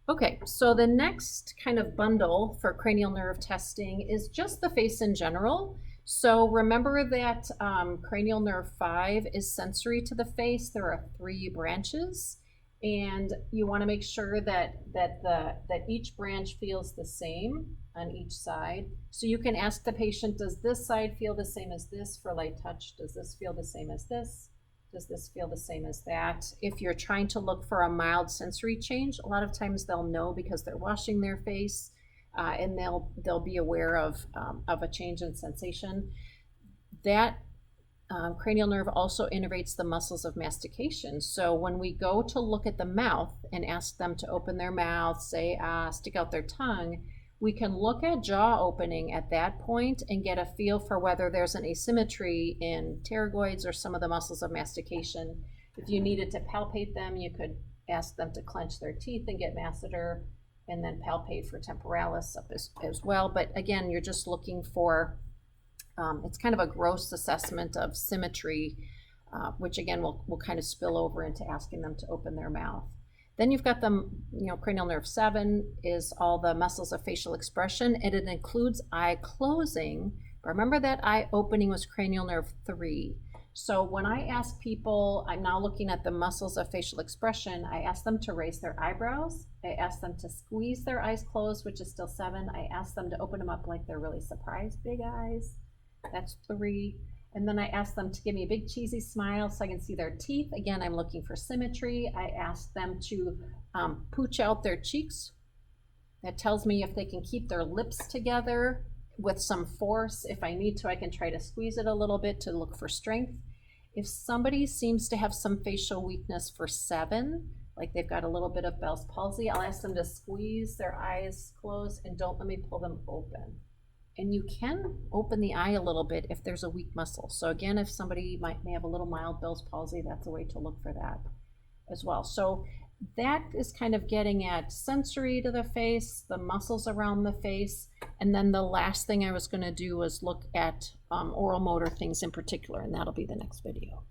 Okay, so the next kind of bundle for cranial nerve testing is just the face in general. So remember that cranial nerve 5 is sensory to the face. There are 3 branches, and you want to make sure that each branch feels the same on each side. So you can ask the patient, does this side feel the same as this for light touch? Does this feel the same as this? Does this feel the same as that? If you're trying to look for a mild sensory change, a lot of times they'll know because they're washing their face, and they'll be aware of a change in sensation. That cranial nerve also innervates the muscles of mastication. So when we go to look at the mouth and ask them to open their mouth, say ah, stick out their tongue, we can look at jaw opening at that point and get a feel for whether there's an asymmetry in pterygoids or some of the muscles of mastication. If you needed to palpate them, you could ask them to clench their teeth and get masseter, and then palpate for temporalis up as well. But again, you're just looking for, it's kind of a gross assessment of symmetry, which again will kind of spill over into asking them to open their mouth. Then you've got the, cranial nerve 7 is all the muscles of facial expression, and it includes eye closing. But remember that eye opening was cranial nerve 3. So when I ask people, I'm now looking at the muscles of facial expression, I ask them to raise their eyebrows. I ask them to squeeze their eyes closed, which is still 7. I ask them to open them up like they're really surprised, big eyes. That's 3. And then I ask them to give me a big cheesy smile so I can see their teeth. Again, I'm looking for symmetry. I ask them to pooch out their cheeks. That tells me if they can keep their lips together with some force. If I need to, I can try to squeeze it a little bit to look for strength. If somebody seems to have some facial weakness for 7, like they've got a little bit of Bell's palsy, I'll ask them to squeeze their eyes closed and don't let me pull them open. And you can open the eye a little bit if there's a weak muscle. So again, if somebody may have a little mild Bell's palsy, that's a way to look for that as well. So that is kind of getting at sensory to the face, the muscles around the face, and then the last thing I was going to do was look at oral motor things in particular, and that'll be the next video.